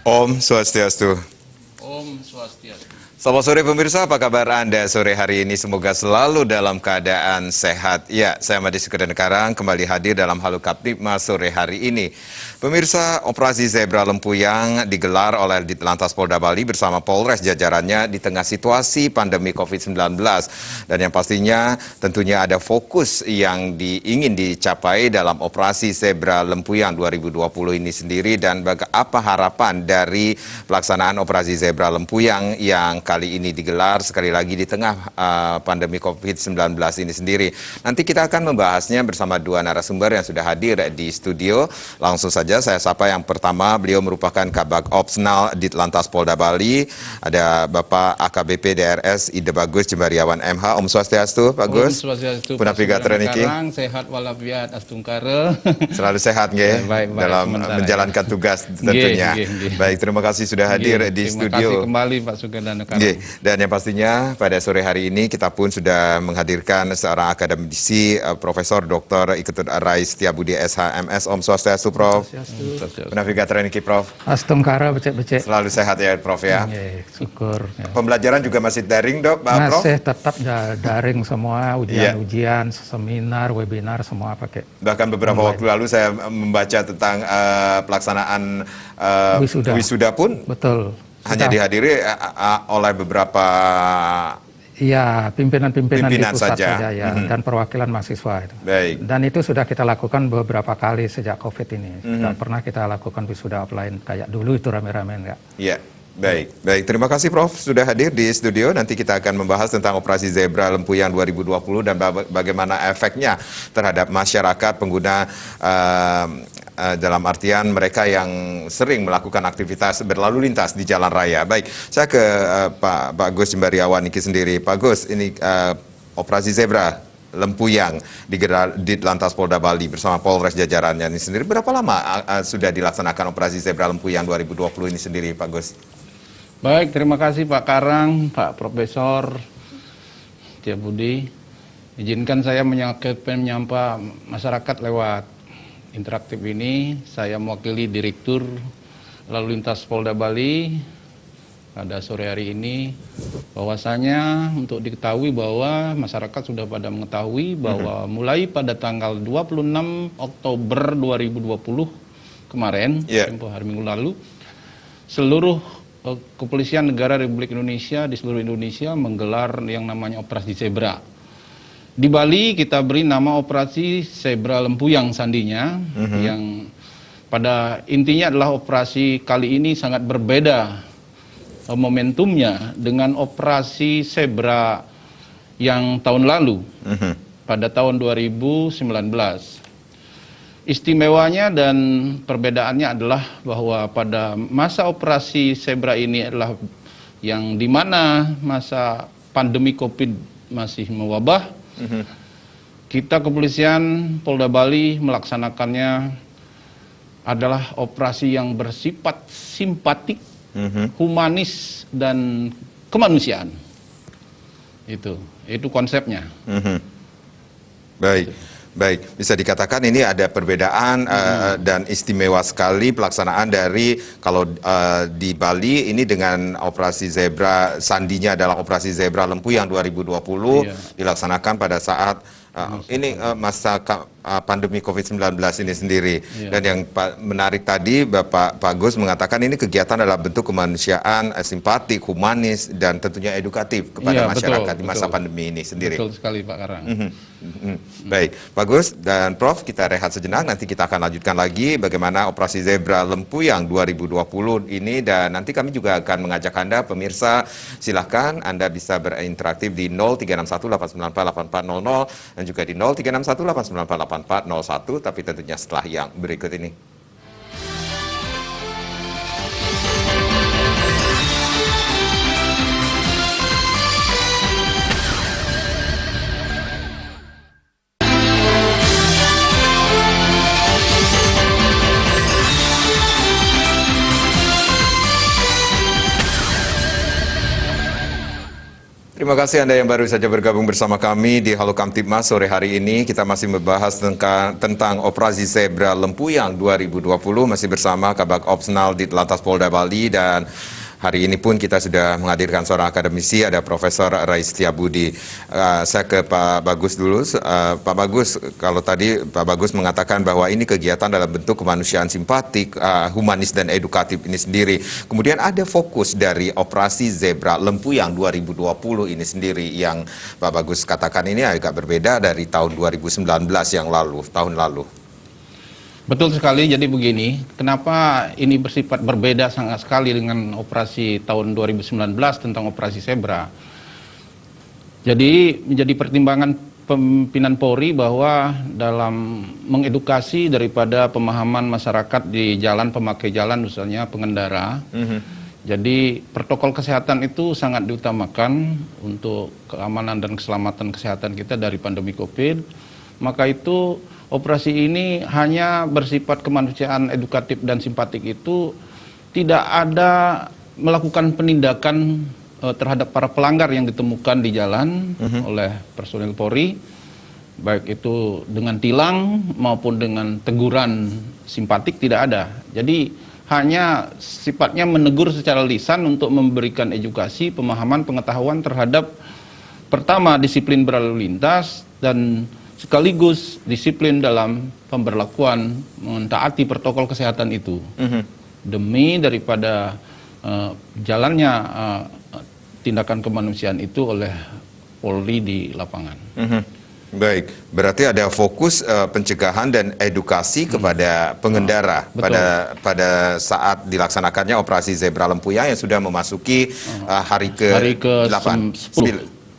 Om Swastiastu. Om Swastiastu. Selamat sore pemirsa, apa kabar Anda sore hari ini? Semoga selalu dalam keadaan sehat. Ya, saya Madi Sukedan Karang kembali hadir dalam Halo Kaptipmas sore hari ini. Pemirsa, operasi Zebra Lempuyang digelar oleh Ditlantas Polda Bali bersama Polres jajarannya di tengah situasi pandemi COVID-19. Dan yang pastinya tentunya ada fokus yang ingin dicapai dalam operasi Zebra Lempuyang 2020 ini sendiri. Dan apa harapan dari pelaksanaan operasi Zebra Lempuyang yang kali ini digelar sekali lagi di tengah pandemi COVID-19 ini sendiri. Nanti kita akan membahasnya bersama dua narasumber yang sudah hadir di studio. Langsung saja saya sapa yang pertama, beliau merupakan Kabag Opsnal Ditlantas Polda Bali. Ada Bapak AKBP DRS Ide Bagus Jembariawan MH. Om Swastiastu, Pak Gus. Om Swastiastu. Punavigator niki. Sehat walafiat astungkara. Selalu sehat nggih dalam menjalankan tugas tentunya. Baik, terima kasih sudah hadir di studio. Terima kasih kembali Pak Sukedan Karang. Dan yang pastinya pada sore hari ini kita pun sudah menghadirkan seorang akademisi Profesor Dr. Iketut Rais Setiabudi SHMS. Om Swastiastu, Prof. Navigator niki, Prof. Astungkara becek-becek. Selalu sehat ya, Prof ya. Syukur. Ya. Pembelajaran juga masih daring, Dok, Pak Prof? Masih tetap daring semua, ujian-ujian, seminar, webinar semua pakai. Bahkan beberapa waktu lalu saya membaca tentang pelaksanaan wisuda pun. Betul. Hanya dihadiri oleh beberapa pimpinan di pusat saja ya, dan perwakilan mahasiswa. Baik. Dan itu sudah kita lakukan beberapa kali sejak COVID ini. Tidak pernah kita lakukan wisuda offline kayak dulu itu rame-rame enggak. Iya. Baik. Terima kasih Prof sudah hadir di studio. Nanti kita akan membahas tentang operasi Zebra Lempuyang 2020 dan bagaimana efeknya terhadap masyarakat pengguna dalam artian mereka yang sering melakukan aktivitas berlalu lintas di jalan raya. Baik, saya ke Pak Gus Jembariawan ini sendiri. Pak Gus, ini operasi Zebra Lempuyang digelar di Ditlantas Polda Bali bersama Polres jajarannya ini sendiri. Berapa lama sudah dilaksanakan operasi Zebra Lempuyang 2020 ini sendiri, Pak Gus? Baik, terima kasih Pak Karang, Pak Profesor Setiabudi. Izinkan saya menyapa masyarakat lewat interaktif ini. Saya mewakili Direktur Lalu Lintas Polda Bali pada sore hari ini, bahwasanya untuk diketahui bahwa masyarakat sudah pada mengetahui bahwa mulai pada tanggal 26 Oktober 2020 kemarin, tempoh hari Minggu lalu, seluruh Kepolisian Negara Republik Indonesia di seluruh Indonesia menggelar yang namanya Operasi Zebra. Di Bali kita beri nama Operasi Zebra Lempuyang sandinya, yang pada intinya adalah operasi kali ini sangat berbeda momentumnya dengan operasi Zebra yang tahun lalu, pada tahun 2019. Istimewanya dan perbedaannya adalah bahwa pada masa operasi Zebra ini adalah yang dimana masa pandemi COVID masih mewabah, kita kepolisian Polda Bali melaksanakannya adalah operasi yang bersifat simpatik, humanis dan kemanusiaan. Itu konsepnya. Baik, bisa dikatakan ini ada perbedaan dan istimewa sekali pelaksanaan dari kalau di Bali ini dengan operasi Zebra, sandinya adalah operasi Zebra Lempuyang 2020 dilaksanakan pada saat ini masa pandemi COVID-19 ini sendiri. Dan yang menarik tadi Pak Gus mengatakan ini kegiatan adalah bentuk kemanusiaan, simpatik, humanis dan tentunya edukatif kepada masyarakat di masa pandemi ini sendiri. Betul sekali Pak Karang. Baik, Pak Gus dan Prof, kita rehat sejenak, nanti kita akan lanjutkan lagi bagaimana operasi Zebra Lempuyang 2020 ini, dan nanti kami juga akan mengajak Anda pemirsa, silahkan Anda bisa berinteraktif di 0361894800 dan juga di 0361894801, tapi tentunya setelah yang berikut ini. Terima Terima kasih Anda yang baru saja bergabung bersama kami di Halo Kamtibmas sore hari ini. Kita masih membahas tentang Operasi Zebra Lempuyang 2020, masih bersama Kabag Opsnal di Lantas Polda Bali, dan hari ini pun kita sudah menghadirkan seorang akademisi, ada Profesor Rais Setiabudi. Saya ke Pak Bagus dulu. Pak Bagus, kalau tadi Pak Bagus mengatakan bahwa ini kegiatan dalam bentuk kemanusiaan simpatik, humanis dan edukatif ini sendiri. Kemudian ada fokus dari Operasi Zebra Lempuyang 2020 ini sendiri yang Pak Bagus katakan ini agak berbeda dari tahun 2019 yang lalu, tahun lalu. Betul sekali, jadi begini, kenapa ini bersifat berbeda sangat sekali dengan operasi tahun 2019 tentang operasi Zebra. Jadi menjadi pertimbangan pimpinan Polri bahwa dalam mengedukasi daripada pemahaman masyarakat di jalan, pemakai jalan misalnya pengendara, jadi protokol kesehatan itu sangat diutamakan untuk keamanan dan keselamatan kesehatan kita dari pandemi COVID. Maka itu operasi ini hanya bersifat kemanusiaan, edukatif dan simpatik, itu tidak ada melakukan penindakan terhadap para pelanggar yang ditemukan di jalan oleh personil Polri, baik itu dengan tilang maupun dengan teguran simpatik, tidak ada. Jadi hanya sifatnya menegur secara lisan untuk memberikan edukasi, pemahaman, pengetahuan terhadap pertama disiplin berlalu lintas dan sekaligus disiplin dalam pemberlakuan mentaati protokol kesehatan itu demi daripada jalannya tindakan kemanusiaan itu oleh Polri di lapangan. Baik, berarti ada fokus pencegahan dan edukasi kepada pengendara pada saat dilaksanakannya Operasi Zebra Lempuyang yang sudah memasuki hari ke-8,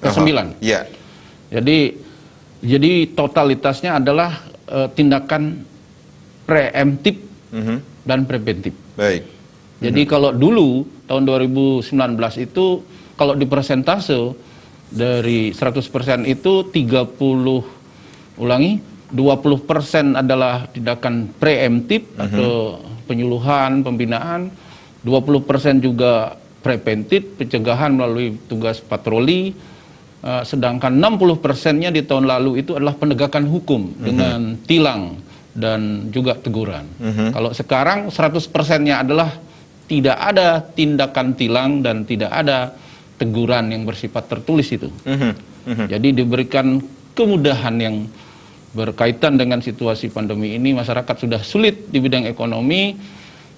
9. Ya. Jadi totalitasnya adalah tindakan preemptif dan preventif. Baik. Jadi kalau dulu tahun 2019 itu kalau di persentase dari 100% itu 20% adalah tindakan preemptif atau penyuluhan, pembinaan, 20% juga preventif, pencegahan melalui tugas patroli. Sedangkan 60%-nya di tahun lalu itu adalah penegakan hukum dengan tilang dan juga teguran. Kalau sekarang 100%-nya adalah tidak ada tindakan tilang dan tidak ada teguran yang bersifat tertulis itu. Jadi diberikan kemudahan yang berkaitan dengan situasi pandemi ini, masyarakat sudah sulit di bidang ekonomi,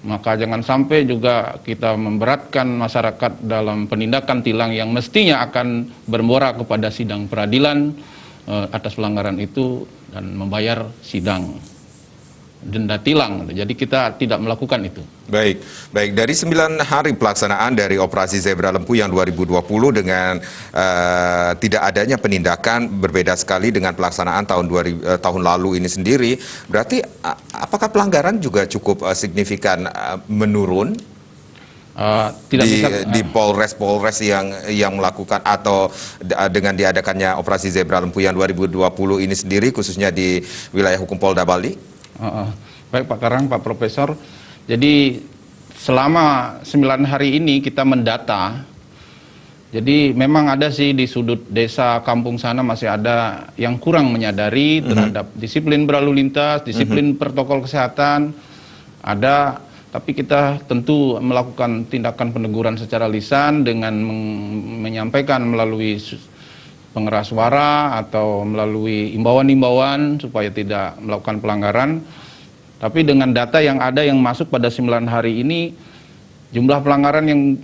maka jangan sampai juga kita memberatkan masyarakat dalam penindakan tilang yang mestinya akan bermuara kepada sidang peradilan atas pelanggaran itu dan membayar sidang denda tilang. Jadi kita tidak melakukan itu. Baik. Dari 9 hari pelaksanaan dari Operasi Zebra Lempuyang 2020 dengan tidak adanya penindakan, berbeda sekali dengan pelaksanaan tahun lalu ini sendiri. Berarti apakah pelanggaran juga cukup signifikan menurun? Di Polres yang melakukan atau dengan diadakannya Operasi Zebra Lempuyang 2020 ini sendiri, khususnya di wilayah hukum Polda Bali? Baik Pak Karang, Pak Profesor. Jadi selama 9 hari ini kita mendata. Jadi memang ada sih di sudut desa kampung sana masih ada yang kurang menyadari terhadap disiplin berlalu lintas, disiplin protokol kesehatan. Ada, tapi kita tentu melakukan tindakan peneguran secara lisan dengan menyampaikan melalui pengeras suara atau melalui imbauan-imbauan supaya tidak melakukan pelanggaran. Tapi dengan data yang ada yang masuk pada 9 hari ini, jumlah pelanggaran yang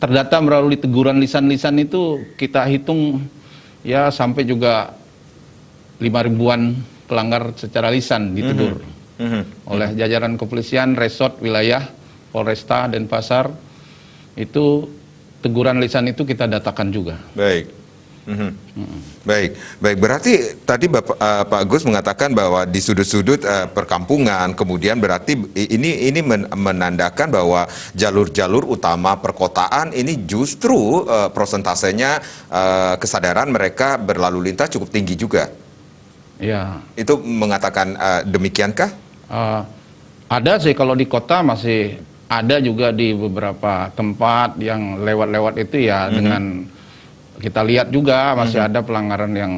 terdata melalui teguran lisan-lisan itu kita hitung ya sampai juga 5.000-an pelanggar secara lisan ditegur oleh jajaran kepolisian, resort, wilayah, Polresta, Denpasar. Itu teguran lisan itu kita datakan juga. Baik. Baik. Berarti tadi Pak Gus mengatakan bahwa di sudut-sudut perkampungan, kemudian berarti ini menandakan bahwa jalur-jalur utama perkotaan ini justru prosentasenya kesadaran mereka berlalu lintas cukup tinggi juga. Ya. Itu mengatakan demikiankah? Ada sih kalau di kota masih ada juga di beberapa tempat yang lewat-lewat itu ya dengan kita lihat juga masih ada pelanggaran yang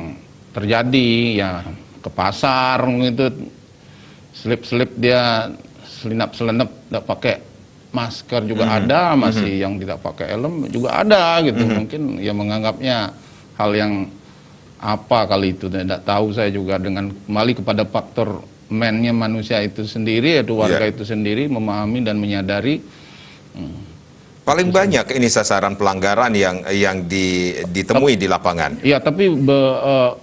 terjadi, ya ke pasar gitu, selip-selip dia selinap-selenap tidak pakai masker juga ada, masih yang tidak pakai helm juga ada gitu. Mungkin ya menganggapnya hal yang apa kali itu, tidak tahu saya juga, dengan kembali kepada faktor man-nya manusia itu sendiri, yaitu warga itu sendiri memahami dan menyadari. Paling banyak ini sasaran pelanggaran yang ditemui di lapangan. Iya, tapi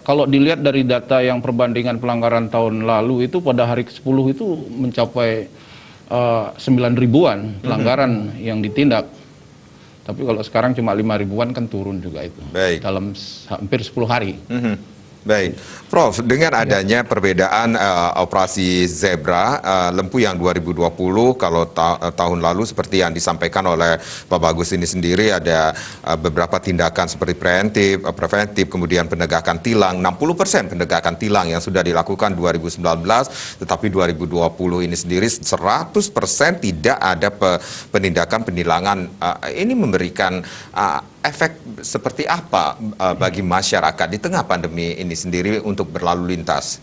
kalau dilihat dari data yang perbandingan pelanggaran tahun lalu itu pada hari ke-10 itu mencapai 9 ribuan pelanggaran yang ditindak. Tapi kalau sekarang cuma 5 ribuan kan turun juga itu. Baik. Dalam hampir 10 hari. Baik, Prof, dengan adanya perbedaan operasi Zebra Lempu yang 2020, kalau tahun lalu seperti yang disampaikan oleh Pak Bagus ini sendiri, ada beberapa tindakan seperti preventif, kemudian penegakan tilang, 60% penegakan tilang yang sudah dilakukan 2019, tetapi 2020 ini sendiri 100% tidak ada penindakan penilangan. Ini memberikan efek seperti apa bagi masyarakat di tengah pandemi ini sendiri untuk berlalu lintas?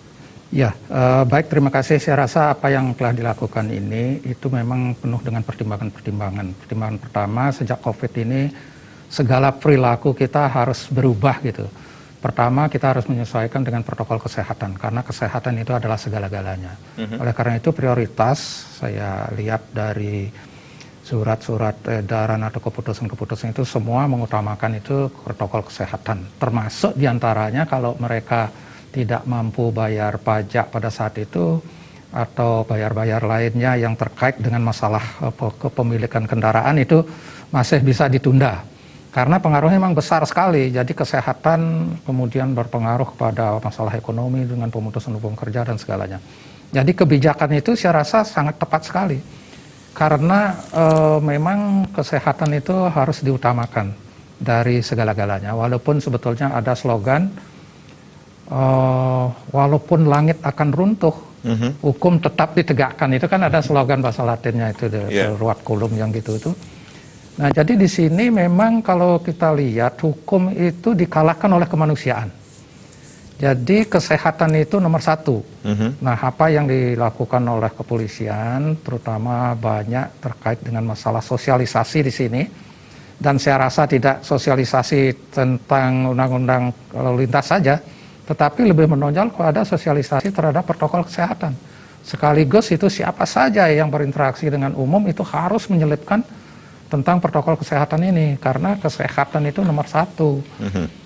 Ya, baik, terima kasih. Saya rasa apa yang telah dilakukan ini itu memang penuh dengan pertimbangan-pertimbangan. Pertimbangan pertama, sejak COVID ini segala perilaku kita harus berubah gitu. Pertama, kita harus menyesuaikan dengan protokol kesehatan, karena kesehatan itu adalah segala-galanya. Oleh karena itu prioritas, saya lihat dari surat-surat edaran atau keputusan-keputusan itu semua mengutamakan itu protokol kesehatan. Termasuk diantaranya kalau mereka tidak mampu bayar pajak pada saat itu atau bayar-bayar lainnya yang terkait dengan masalah kepemilikan kendaraan itu masih bisa ditunda. Karena pengaruhnya memang besar sekali, jadi kesehatan kemudian berpengaruh kepada masalah ekonomi dengan pemutusan hubungan kerja dan segalanya. Jadi kebijakan itu saya rasa sangat tepat sekali. Karena memang kesehatan itu harus diutamakan dari segala-galanya. Walaupun sebetulnya ada slogan, walaupun langit akan runtuh, hukum tetap ditegakkan. Itu kan ada slogan bahasa Latinnya itu, ruat kulum yang gitu itu. Nah, jadi di sini memang kalau kita lihat hukum itu dikalahkan oleh kemanusiaan. Jadi kesehatan itu nomor satu. Nah, apa yang dilakukan oleh kepolisian, terutama banyak terkait dengan masalah sosialisasi di sini. Dan saya rasa tidak sosialisasi tentang undang-undang lalu lintas saja, tetapi lebih menonjol kepada sosialisasi terhadap protokol kesehatan. Sekaligus itu siapa saja yang berinteraksi dengan umum itu harus menyelipkan tentang protokol kesehatan ini, karena kesehatan itu nomor satu.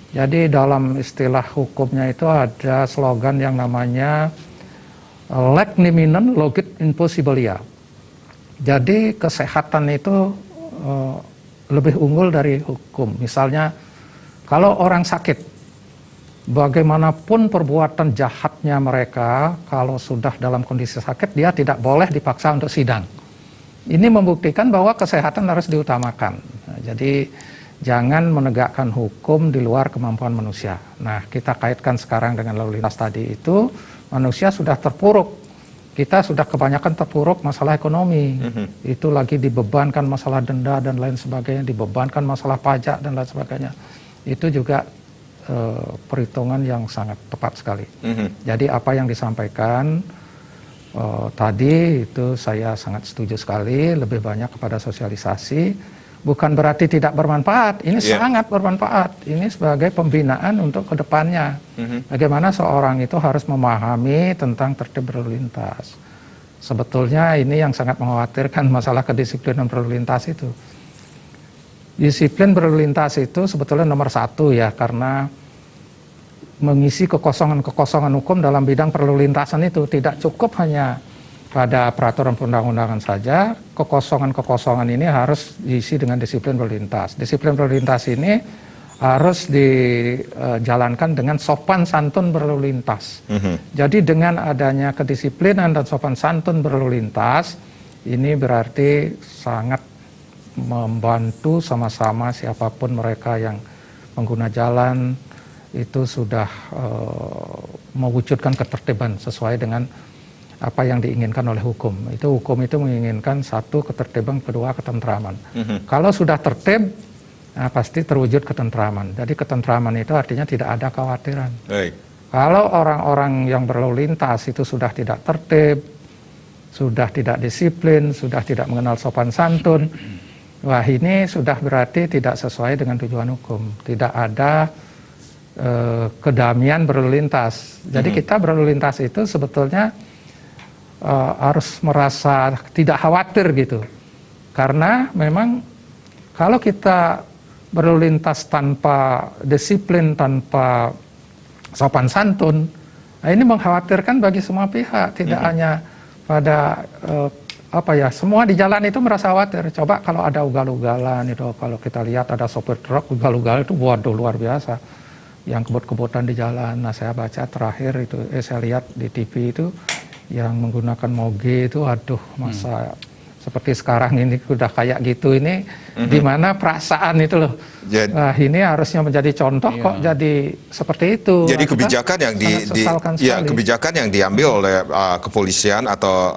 Jadi dalam istilah hukumnya itu ada slogan yang namanya leg niminen logit impossibilia. Jadi kesehatan itu lebih unggul dari hukum. Misalnya kalau orang sakit, bagaimanapun perbuatan jahatnya mereka, kalau sudah dalam kondisi sakit dia tidak boleh dipaksa untuk sidang. Ini membuktikan bahwa kesehatan harus diutamakan. Nah, jadi jangan menegakkan hukum di luar kemampuan manusia. Nah, kita kaitkan sekarang dengan lalu lintas tadi itu, manusia sudah terpuruk. Kita sudah kebanyakan terpuruk masalah ekonomi. Itu lagi dibebankan masalah denda dan lain sebagainya, dibebankan masalah pajak dan lain sebagainya. Itu juga perhitungan yang sangat tepat sekali. Jadi apa yang disampaikan tadi itu saya sangat setuju sekali, lebih banyak kepada sosialisasi. Bukan berarti tidak bermanfaat, ini sangat bermanfaat. Ini sebagai pembinaan untuk kedepannya. Bagaimana seorang itu harus memahami tentang tertib berlalu lintas. Sebetulnya ini yang sangat mengkhawatirkan masalah kedisiplinan berlalu lintas itu. Disiplin berlalu lintas itu sebetulnya nomor satu ya, karena mengisi kekosongan-kekosongan hukum dalam bidang berlalu lintasan itu tidak cukup hanya pada peraturan perundang-undangan saja. Kekosongan-kekosongan ini harus diisi dengan disiplin berlalu lintas. Disiplin berlalu lintas ini harus dijalankan dengan sopan santun berlalu lintas. Jadi dengan adanya kedisiplinan dan sopan santun berlalu lintas, ini berarti sangat membantu sama-sama siapapun mereka yang pengguna jalan itu sudah mewujudkan ketertiban sesuai dengan apa yang diinginkan oleh hukum. Hukum itu menginginkan satu ketertiban, kedua ketentraman. Kalau sudah tertib, nah, pasti terwujud ketentraman. Jadi ketentraman itu artinya tidak ada kekhawatiran. Baik. Kalau orang-orang yang berlalu lintas itu sudah tidak tertib, sudah tidak disiplin, sudah tidak mengenal sopan santun, wah ini sudah berarti tidak sesuai dengan tujuan hukum. Tidak ada kedamaian berlalu lintas. Jadi kita berlalu lintas itu sebetulnya harus merasa tidak khawatir gitu. Karena memang kalau kita berlalu lintas tanpa disiplin, tanpa sopan santun, nah ini mengkhawatirkan bagi semua pihak, tidak hanya pada semua di jalan itu merasa khawatir. Coba kalau ada ugal-ugalan itu, kalau kita lihat ada sopir truk ugal-ugalan itu, waduh luar biasa. Yang kebut-kebutan di jalan. Nah saya baca terakhir itu, saya lihat di TV itu yang menggunakan moge itu, aduh masa seperti sekarang ini udah kayak gitu ini, di mana perasaan itu loh. Nah ini harusnya menjadi contoh, kok jadi seperti itu. Jadi nah, kebijakan yang kebijakan yang diambil oleh kepolisian atau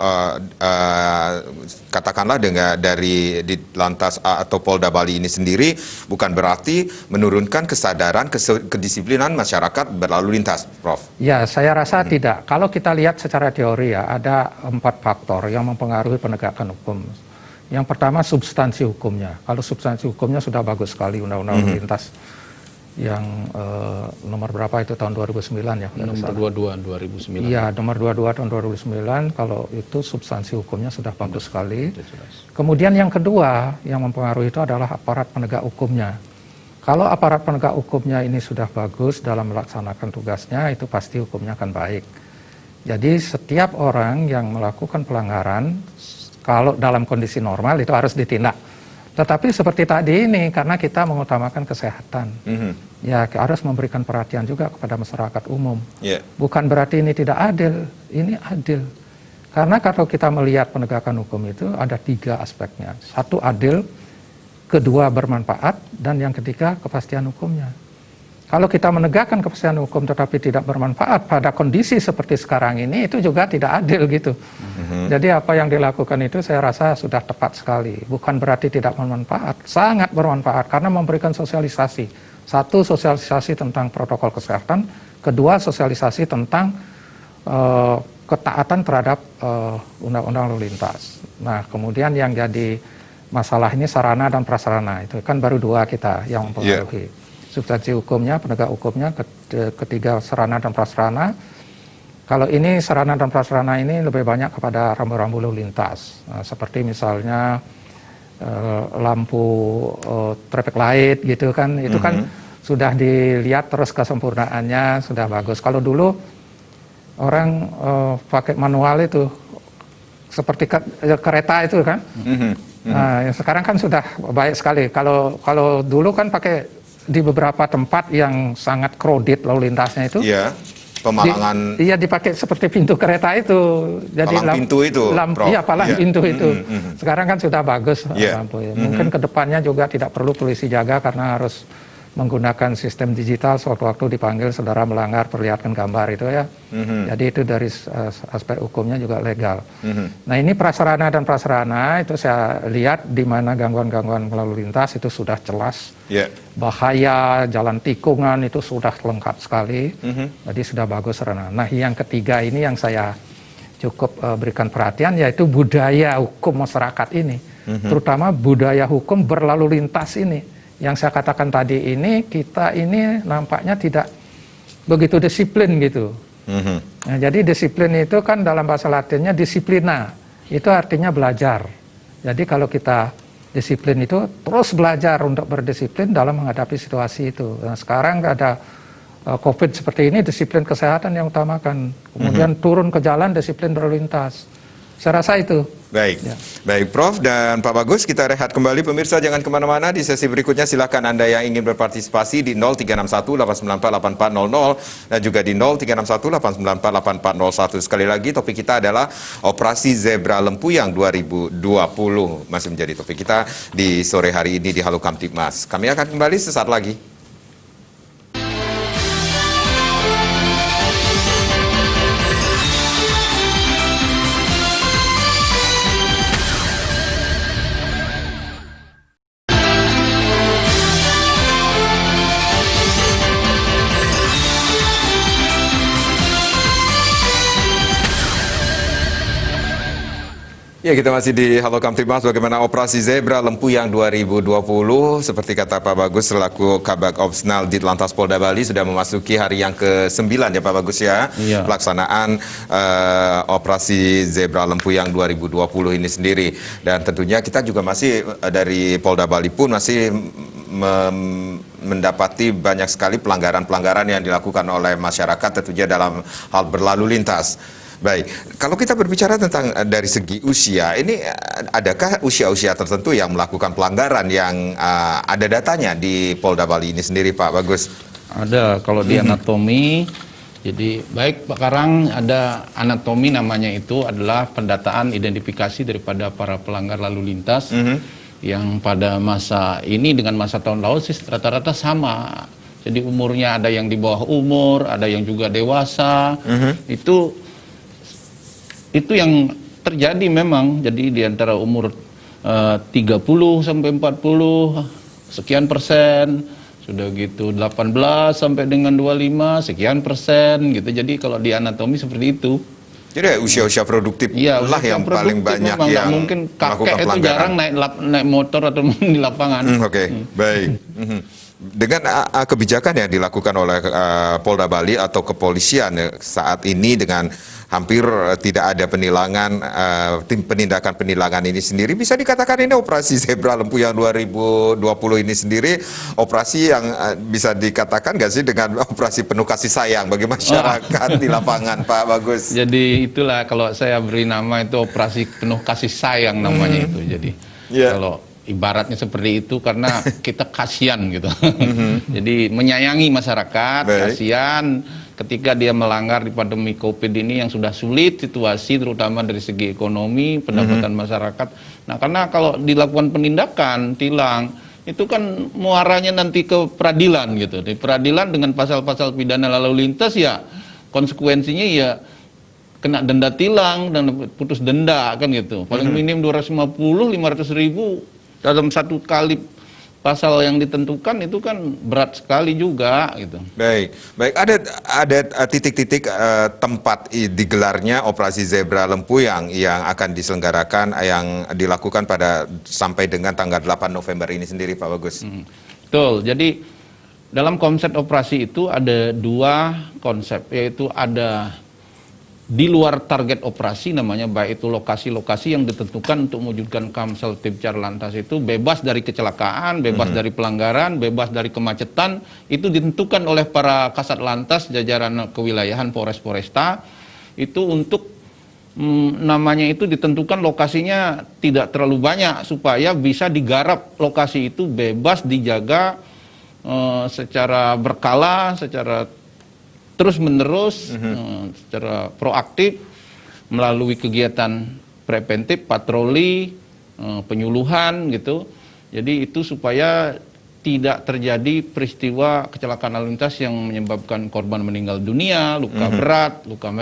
katakanlah dari di Lantas atau Polda Bali ini sendiri bukan berarti menurunkan kesadaran kedisiplinan masyarakat berlalu lintas, Prof. Ya, saya rasa tidak. Kalau kita lihat secara teori ya, ada 4 faktor yang mempengaruhi penegakan hukum. Yang pertama substansi hukumnya. Kalau substansi hukumnya sudah bagus sekali, undang-undang lalu lintas yang nomor berapa itu tahun 2009 ya? Nomor 22 2009. Iya, nomor 22 tahun 2009. Kalau itu substansi hukumnya sudah bagus sekali. Kemudian yang kedua yang mempengaruhi itu adalah aparat penegak hukumnya. Kalau aparat penegak hukumnya ini sudah bagus dalam melaksanakan tugasnya, itu pasti hukumnya akan baik. Jadi setiap orang yang melakukan pelanggaran, kalau dalam kondisi normal itu harus ditindak. Tetapi seperti tadi ini, karena kita mengutamakan kesehatan, ya harus memberikan perhatian juga kepada masyarakat umum. Bukan berarti ini tidak adil, ini adil. Karena kalau kita melihat penegakan hukum itu ada 3 aspeknya. 1 adil, kedua bermanfaat, dan yang ketiga kepastian hukumnya. Kalau kita menegakkan kepastian hukum tetapi tidak bermanfaat pada kondisi seperti sekarang ini, itu juga tidak adil gitu. Jadi apa yang dilakukan itu saya rasa sudah tepat sekali. Bukan berarti tidak bermanfaat, sangat bermanfaat karena memberikan sosialisasi. 1, sosialisasi tentang protokol kesehatan. 2, sosialisasi tentang ketaatan terhadap undang-undang lalu lintas. Nah kemudian yang jadi masalah ini sarana dan prasarana, itu kan baru 2 kita yang mempengaruhi. Substansi hukumnya, penegak hukumnya, ketiga sarana dan prasarana. Kalau ini sarana dan prasarana ini lebih banyak kepada rambu-rambu lalu lintas, seperti misalnya lampu traffic light gitu kan, itu kan sudah dilihat terus kesempurnaannya sudah bagus. Kalau dulu orang pakai manual itu seperti kereta itu kan, nah sekarang kan sudah baik sekali. Kalau dulu kan pakai di beberapa tempat yang sangat crowded lalu lintasnya itu, pemalangan, iya dipakai seperti pintu kereta itu, jadi palang pintu itu, iya palang pintu itu. Sekarang kan sudah bagus lampu. Mungkin kedepannya juga tidak perlu polisi jaga karena harus menggunakan sistem digital. Sewaktu-waktu dipanggil saudara melanggar, perlihatkan gambar itu ya. Jadi itu dari aspek hukumnya juga legal. Nah ini prasarana dan prasarana itu saya lihat di mana gangguan-gangguan lalu lintas itu sudah jelas. Bahaya, jalan tikungan itu sudah lengkap sekali. Jadi sudah bagus sarana. Nah yang ketiga ini yang saya cukup berikan perhatian, yaitu budaya hukum masyarakat ini. Terutama budaya hukum berlalu lintas ini. Yang saya katakan tadi ini, kita ini nampaknya tidak begitu disiplin gitu. Nah, jadi disiplin itu kan dalam bahasa Latinnya disiplina, itu artinya belajar. Jadi kalau kita disiplin itu terus belajar untuk berdisiplin dalam menghadapi situasi itu. Nah, sekarang ada COVID seperti ini, disiplin kesehatan yang utamakan. Kemudian turun ke jalan, disiplin berlalu lintas. Saya rasa itu. Baik, baik Prof dan Pak Bagus, kita rehat kembali. Pemirsa jangan kemana-mana, di sesi berikutnya silakan Anda yang ingin berpartisipasi di 0361-894-8400 dan juga di 0361-894-8401. Sekali lagi topik kita adalah Operasi Zebra Lempuyang 2020 masih menjadi topik kita di sore hari ini di Halo Kamtibmas. Kami akan kembali sesaat lagi. Ya, kita masih di Halo Kamtibmas, bagaimana operasi Zebra Lempuyang 2020. Seperti kata Pak Bagus, selaku Kabag Opsnal Ditlantas Polda Bali, sudah memasuki hari yang ke-9 ya Pak Bagus ya, Iya. pelaksanaan operasi Zebra Lempuyang 2020 ini sendiri. Dan tentunya kita juga masih dari Polda Bali pun masih mendapati banyak sekali pelanggaran-pelanggaran yang dilakukan oleh masyarakat tentunya dalam hal berlalu lintas. Baik, kalau kita berbicara tentang dari segi usia, ini adakah usia-usia tertentu yang melakukan pelanggaran yang ada datanya di Polda Bali ini sendiri, Pak Bagus? Ada, kalau di anatomi, jadi baik Pak Karang, ada anatomi namanya itu adalah pendataan identifikasi daripada para pelanggar lalu lintas yang pada masa ini dengan masa tahun lalu sih rata-rata sama. Jadi umurnya ada yang di bawah umur, ada yang juga dewasa, itu yang terjadi memang. Jadi di antara umur 30 sampai 40 sekian persen, sudah gitu 18 sampai dengan 25 sekian persen gitu. Jadi kalau di anatomi seperti itu. Jadi usia-usia produktif Iya, lah yang paling banyak memang, yang mungkin melakukan kakek itu pelanggaran. jarang naik motor atau di lapangan. Oke, baik. Dengan kebijakan yang dilakukan oleh Polda Bali atau kepolisian saat ini dengan hampir tidak ada penilangan, tim penindakan ini sendiri, bisa dikatakan ini operasi Zebra Lempuyang 2020 ini sendiri operasi yang bisa dikatakan nggak sih dengan operasi penuh kasih sayang bagi masyarakat di lapangan, Pak Bagus? Jadi itulah kalau saya beri nama itu operasi penuh kasih sayang namanya itu. Jadi kalau ibaratnya seperti itu karena kita kasihan gitu. Jadi menyayangi masyarakat, kasihan ketika dia melanggar di pandemi Covid ini yang sudah sulit situasi terutama dari segi ekonomi, pendapatan masyarakat. Nah, karena kalau dilakukan penindakan, tilang, itu kan muaranya nanti ke peradilan gitu. Di peradilan dengan pasal-pasal pidana lalu lintas ya konsekuensinya ya kena denda tilang dan putus denda kan gitu. Paling minim 250, 500 ribu dalam satu kali pasal yang ditentukan itu kan berat sekali juga gitu. Baik, baik. Ada titik-titik tempat digelarnya operasi Zebra Lempuyang yang akan diselenggarakan yang dilakukan pada sampai dengan tanggal 8 November ini sendiri, Pak Bagus. Betul. Jadi dalam konsep operasi itu ada dua konsep, yaitu ada di luar target operasi namanya, baik itu lokasi-lokasi yang ditentukan untuk mewujudkan Kamsel Tipcar Lantas itu bebas dari kecelakaan, bebas dari pelanggaran, bebas dari kemacetan, itu ditentukan oleh para Kasat Lantas jajaran kewilayahan Polres-Polresta itu untuk namanya itu ditentukan lokasinya tidak terlalu banyak supaya bisa digarap lokasi itu bebas dijaga secara berkala, secara terus-menerus, secara proaktif, melalui kegiatan preventif, patroli, penyuluhan gitu. Jadi itu supaya tidak terjadi peristiwa kecelakaan lalu lintas yang menyebabkan korban meninggal dunia, luka berat, luka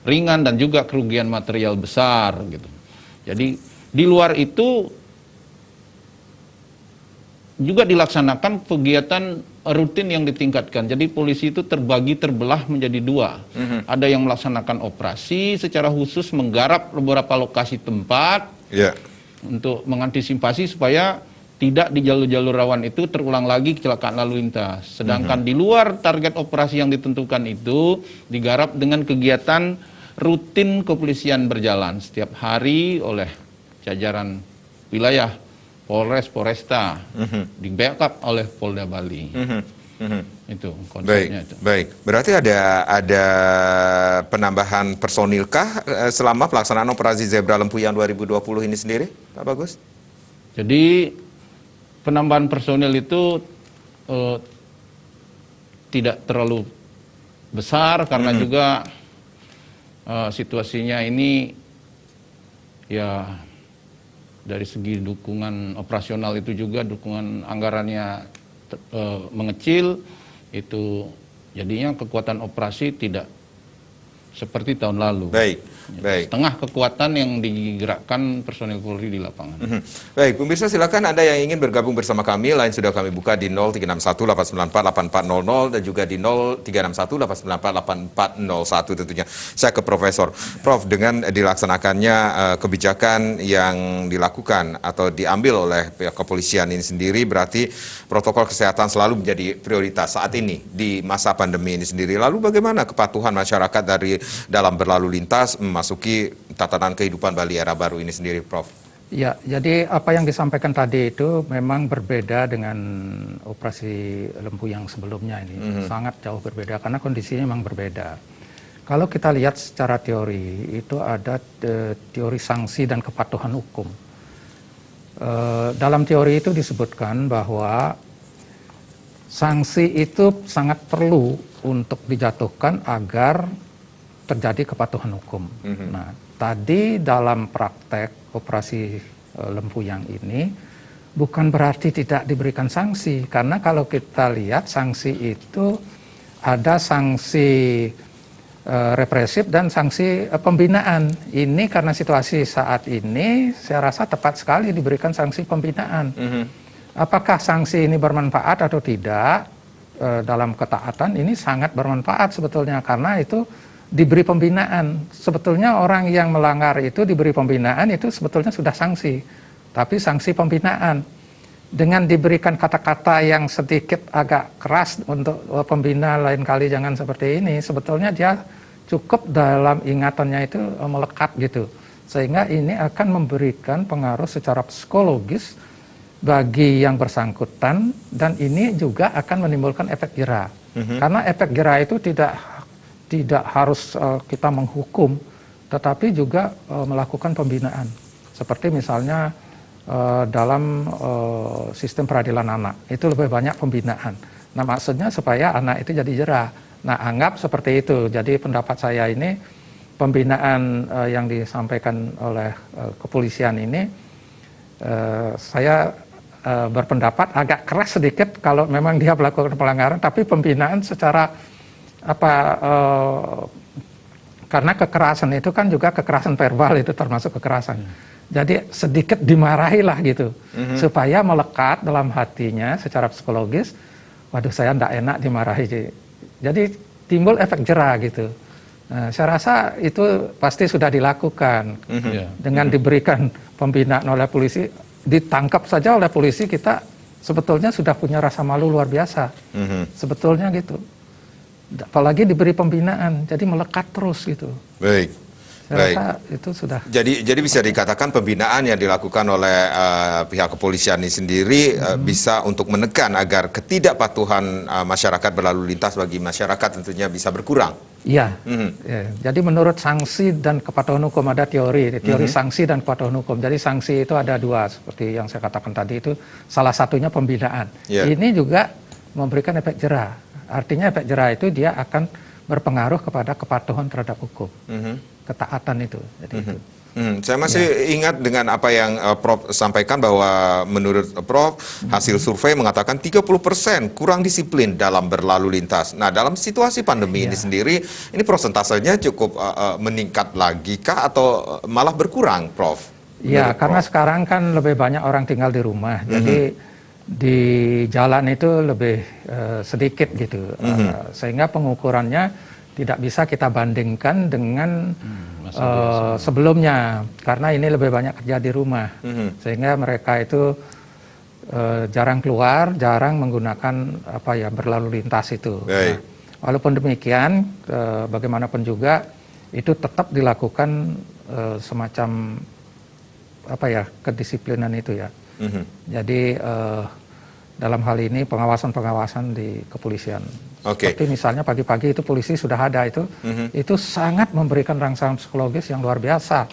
ringan, dan juga kerugian material besar gitu. Jadi di luar itu juga dilaksanakan kegiatan rutin yang ditingkatkan. Jadi polisi itu terbelah menjadi dua. Ada yang melaksanakan operasi secara khusus menggarap beberapa lokasi tempat untuk mengantisipasi supaya tidak di jalur-jalur rawan itu terulang lagi kecelakaan lalu lintas. Sedangkan di luar target operasi yang ditentukan itu digarap dengan kegiatan rutin kepolisian berjalan setiap hari oleh jajaran wilayah Polres, Polresta, di backup oleh Polda Bali. Itu konsepnya. Baik. Berarti ada penambahan personilkah selama pelaksanaan operasi Zebra Lempuyang 2020 ini sendiri, Pak Bagus? Jadi penambahan personil itu tidak terlalu besar karena juga situasinya ini ya dari segi dukungan operasional itu juga dukungan anggarannya mengecil, itu jadinya kekuatan operasi tidak seperti tahun lalu. Baik. Baik. Setengah kekuatan yang digerakkan personil Polri di lapangan. Baik, pemirsa silakan Anda yang ingin bergabung bersama kami, line sudah kami buka di 0361-894-8400 dan juga di 0361-894-8401 tentunya. Saya ke Profesor. Prof, dengan dilaksanakannya kebijakan yang dilakukan atau diambil oleh pihak kepolisian ini sendiri, berarti protokol kesehatan selalu menjadi prioritas saat ini di masa pandemi ini sendiri. Lalu bagaimana kepatuhan masyarakat dari dalam berlalu lintas memasuki tatanan kehidupan Bali era baru ini sendiri, Prof? Ya, jadi apa yang disampaikan tadi itu memang berbeda dengan operasi Lempu yang sebelumnya ini. Sangat jauh berbeda karena kondisinya memang berbeda. Kalau kita lihat secara teori, itu ada teori sanksi dan kepatuhan hukum. Dalam teori itu disebutkan bahwa sanksi itu sangat perlu untuk dijatuhkan agar terjadi kepatuhan hukum. Nah, tadi dalam praktek operasi Lempu yang ini bukan berarti tidak diberikan sanksi, karena kalau kita lihat sanksi itu ada sanksi represif dan sanksi pembinaan. Ini karena situasi saat ini saya rasa tepat sekali diberikan sanksi pembinaan. Apakah sanksi ini bermanfaat atau tidak dalam ketaatan, ini sangat bermanfaat sebetulnya karena itu diberi pembinaan. Sebetulnya orang yang melanggar itu diberi pembinaan itu sebetulnya sudah sanksi, tapi sanksi pembinaan. Dengan diberikan kata-kata yang sedikit agak keras untuk pembina lain kali jangan seperti ini, sebetulnya dia cukup dalam ingatannya itu melekat gitu. Sehingga ini akan memberikan pengaruh secara psikologis bagi yang bersangkutan, dan ini juga akan menimbulkan efek jera. Karena efek jera itu tidak harus kita menghukum, tetapi juga melakukan pembinaan. Seperti misalnya dalam sistem peradilan anak, itu lebih banyak pembinaan. Nah, maksudnya supaya anak itu jadi jera. Nah, anggap seperti itu. Jadi pendapat saya ini, pembinaan yang disampaikan oleh kepolisian ini, saya berpendapat agak keras sedikit kalau memang dia melakukan pelanggaran, tapi pembinaan secara karena kekerasan itu kan juga kekerasan verbal, itu termasuk kekerasan. Jadi sedikit dimarahilah gitu, supaya melekat dalam hatinya secara psikologis, waduh saya tidak enak dimarahi. Jadi timbul efek jera gitu. Nah, saya rasa itu pasti sudah dilakukan dengan diberikan pembinaan oleh polisi, ditangkap saja oleh polisi, kita sebetulnya sudah punya rasa malu luar biasa, sebetulnya gitu. Apalagi diberi pembinaan, jadi melekat terus gitu. Baik. Saya rasa itu sudah. Jadi bisa dikatakan pembinaan yang dilakukan oleh pihak kepolisian ini sendiri bisa untuk menekan agar ketidakpatuhan masyarakat berlalu lintas bagi masyarakat tentunya bisa berkurang. Iya. Ya, jadi menurut sanksi dan kepatuhan hukum ada teori sanksi dan kepatuhan hukum. Jadi sanksi itu ada dua, seperti yang saya katakan tadi, itu salah satunya pembinaan. Ini juga memberikan efek jera. Artinya efek jera itu dia akan berpengaruh kepada kepatuhan terhadap hukum, ketaatan itu. Jadi itu. Saya masih ingat dengan apa yang Prof sampaikan, bahwa menurut Prof hasil survei mengatakan 30% kurang disiplin dalam berlalu lintas. Nah, dalam situasi pandemi ini sendiri, ini prosentasenya cukup meningkat lagi kah atau malah berkurang, Prof? Iya, karena sekarang kan lebih banyak orang tinggal di rumah, jadi di jalan itu lebih sedikit gitu, sehingga pengukurannya tidak bisa kita bandingkan dengan sebelumnya, karena ini lebih banyak kerja di rumah, sehingga mereka itu jarang keluar, jarang menggunakan berlalu lintas itu. Nah, walaupun demikian, bagaimanapun juga itu tetap dilakukan semacam kedisiplinan itu ya. Jadi dalam hal ini pengawasan di kepolisian. Seperti misalnya pagi-pagi itu polisi sudah ada itu sangat memberikan rangsangan psikologis yang luar biasa.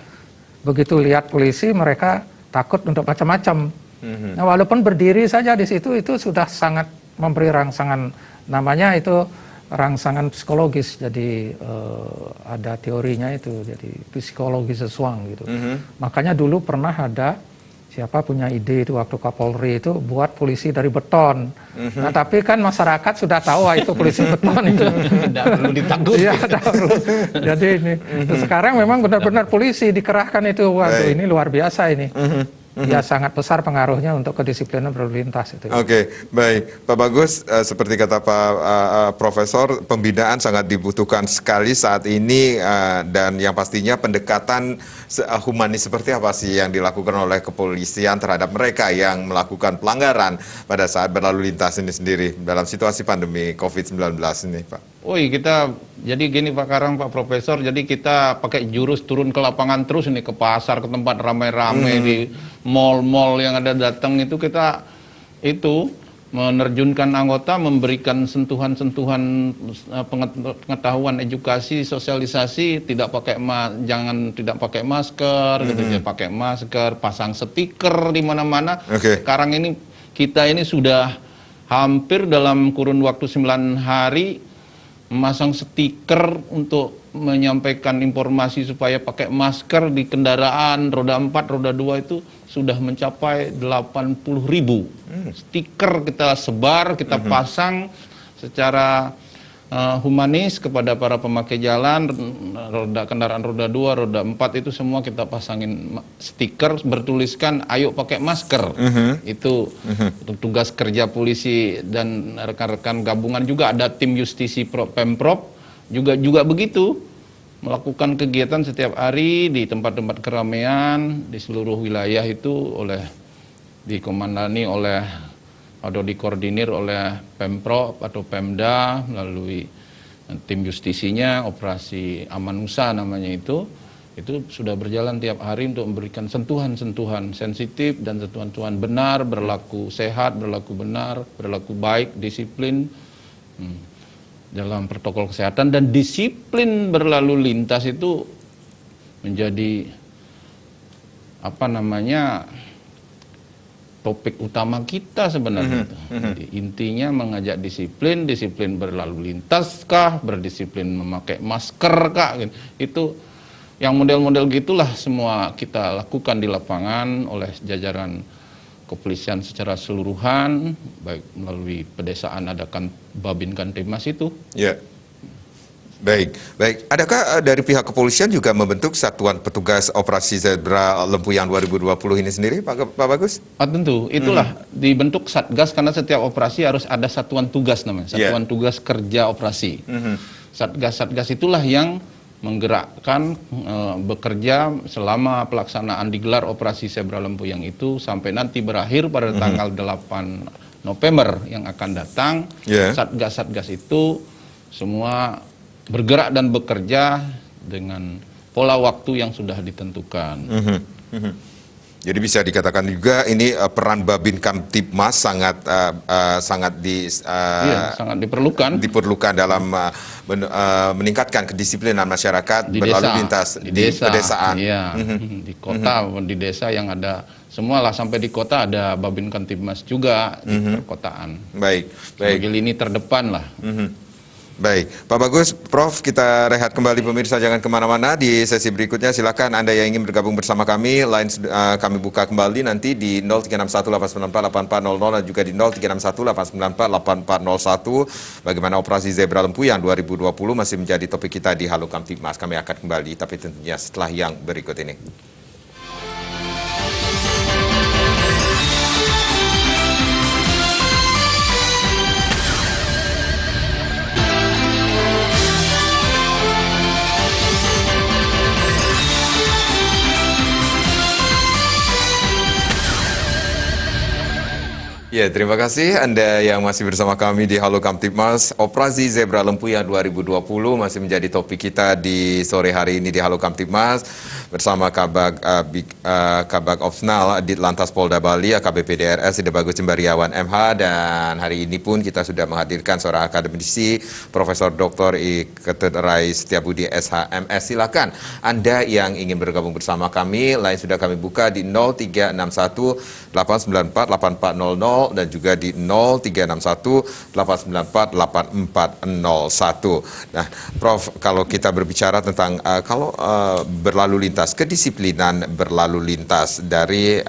Begitu lihat polisi, mereka takut untuk macam-macam. Nah, walaupun berdiri saja di situ itu sudah sangat memberi rangsangan, namanya itu rangsangan psikologis. Jadi ada teorinya itu, jadi psikologi sesuang gitu. Makanya dulu pernah ada siapa punya ide itu waktu Kapolri itu buat polisi dari beton. Nah tapi kan masyarakat sudah tahu itu polisi beton itu. Tidak perlu ditakuti. Iya, tidak perlu. Jadi ini sekarang memang benar-benar polisi dikerahkan itu. Waduh, ini luar biasa ini. Ya sangat besar pengaruhnya untuk kedisiplinan berlalu lintas itu. Oke, baik. Pak Bagus, seperti kata Pak Profesor, pembinaan sangat dibutuhkan sekali saat ini dan yang pastinya pendekatan humanis seperti apa sih yang dilakukan oleh kepolisian terhadap mereka yang melakukan pelanggaran pada saat berlalu lintas ini sendiri dalam situasi pandemi COVID-19 ini, Pak? Woi, kita jadi gini Pak Karang, Pak Profesor, jadi kita pakai jurus turun ke lapangan terus ini, ke pasar, ke tempat ramai-ramai, di mall-mall yang ada datang itu kita itu menerjunkan anggota, memberikan sentuhan-sentuhan pengetahuan, edukasi, sosialisasi, tidak pakai tidak pakai masker, gitu, pakai masker, pasang stiker di mana-mana. Sekarang ini kita ini sudah hampir dalam kurun waktu 9 hari memasang stiker untuk menyampaikan informasi supaya pakai masker di kendaraan roda 4, roda 2 itu sudah mencapai 80.000 stiker kita sebar, kita pasang secara humanis kepada para pemakai jalan, kendaraan roda 2, roda 4 itu semua kita pasangin stiker bertuliskan ayo pakai masker. Itu tugas kerja polisi dan rekan-rekan gabungan, juga ada tim justisi Pemprov juga begitu, melakukan kegiatan setiap hari di tempat-tempat keramaian di seluruh wilayah itu dikomandani oleh atau dikoordinir oleh Pemprov atau Pemda melalui tim justisinya, operasi Amanusa namanya itu sudah berjalan tiap hari untuk memberikan sentuhan-sentuhan sensitif dan sentuhan-sentuhan benar, berlaku sehat, berlaku benar, berlaku baik, disiplin dalam protokol kesehatan, dan disiplin berlalu lintas itu menjadi topik utama kita sebenarnya. Jadi intinya mengajak disiplin berlalu lintas kah, berdisiplin memakai masker kah, gitu. Itu yang model-model gitulah semua kita lakukan di lapangan oleh jajaran kepolisian secara seluruhan, baik melalui pedesaan adakan Babin Kamtibmas itu. Ya. Baik. Adakah dari pihak kepolisian juga membentuk satuan petugas operasi Zebra Lempuyang 2020 ini sendiri, Pak Bagus? Tentu, itulah dibentuk Satgas karena setiap operasi harus ada satuan tugas namanya, satuan tugas kerja operasi. Satgas itulah yang menggerakkan bekerja selama pelaksanaan digelar operasi Zebra Lempuyang itu sampai nanti berakhir pada tanggal 8 November yang akan datang. Satgas-satgas itu semua bergerak dan bekerja dengan pola waktu yang sudah ditentukan. Jadi bisa dikatakan juga ini peran Babin Kamtibmas sangat diperlukan dalam meningkatkan kedisiplinan masyarakat berlalu lintas di pedesaan. Iya, di kota, di desa yang ada semualah, sampai di kota ada Babin Kamtibmas juga di perkotaan. Baik. Sebagai lini terdepan lah. Baik, Pak Bagus, Prof, kita rehat kembali pemirsa, jangan kemana-mana. Di sesi berikutnya silakan Anda yang ingin bergabung bersama kami, kami buka kembali nanti di 036189484400 dan juga di 0361894841. Bagaimana operasi Zebra Lempuyang 2020 masih menjadi topik kita di Halo Kamtibmas. Kami akan kembali, tapi tentunya setelah yang berikut ini. Ya, terima kasih Anda yang masih bersama kami di Halo Kamtibmas. Operasi Zebra Lempuyang 2020 masih menjadi topik kita di sore hari ini di Halo Kamtibmas bersama Kabag Opsnal Ditlantas Polda Bali, AKBP DRS Ida Bagus Jembariawan MH, dan hari ini pun kita sudah menghadirkan seorang akademisi Profesor Dr. I. Ketut Rai Setiabudi SHMS. Silakan Anda yang ingin bergabung bersama kami, lain sudah kami buka di 0361 894 8400 dan juga di 0361-894-8401. Nah, Prof, kalau kita berbicara tentang berlalu lintas, kedisiplinan berlalu lintas dari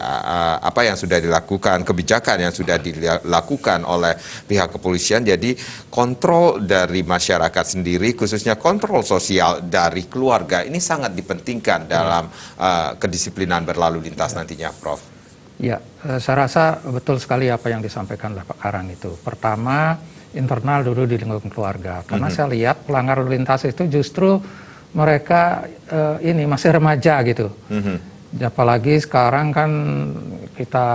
apa yang sudah dilakukan, kebijakan yang sudah dilakukan oleh pihak kepolisian, jadi kontrol dari masyarakat sendiri, khususnya kontrol sosial dari keluarga, ini sangat dipentingkan dalam kedisiplinan berlalu lintas nantinya, Prof. Ya, saya rasa betul sekali apa yang disampaikan oleh Pak Karang itu. Pertama, internal dulu di lingkungan keluarga. Karena saya lihat pelanggar lalu lintas itu justru mereka ini masih remaja gitu. Apalagi sekarang kan kita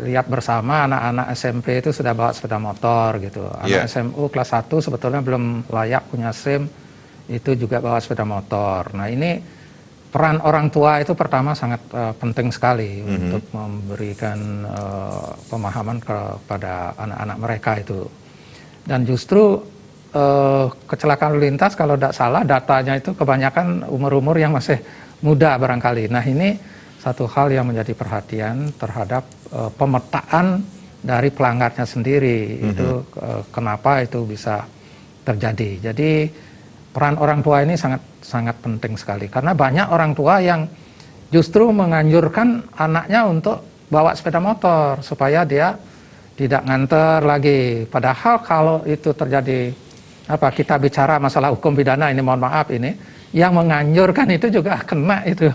lihat bersama anak-anak SMP itu sudah bawa sepeda motor gitu. Anak SMU kelas 1 sebetulnya belum layak punya SIM, itu juga bawa sepeda motor. Nah, ini peran orang tua itu pertama sangat penting sekali untuk memberikan pemahaman kepada anak-anak mereka itu. Dan justru kecelakaan lalu lintas kalau tidak salah datanya itu kebanyakan umur-umur yang masih muda barangkali. Nah, ini satu hal yang menjadi perhatian terhadap pemetaan dari pelanggarnya sendiri. Itu kenapa itu bisa terjadi. Jadi peran orang tua ini sangat penting sekali, karena banyak orang tua yang justru menganjurkan anaknya untuk bawa sepeda motor supaya dia tidak nganter lagi. Padahal kalau itu terjadi, kita bicara masalah hukum pidana ini, mohon maaf, ini yang menganjurkan itu juga kena itu.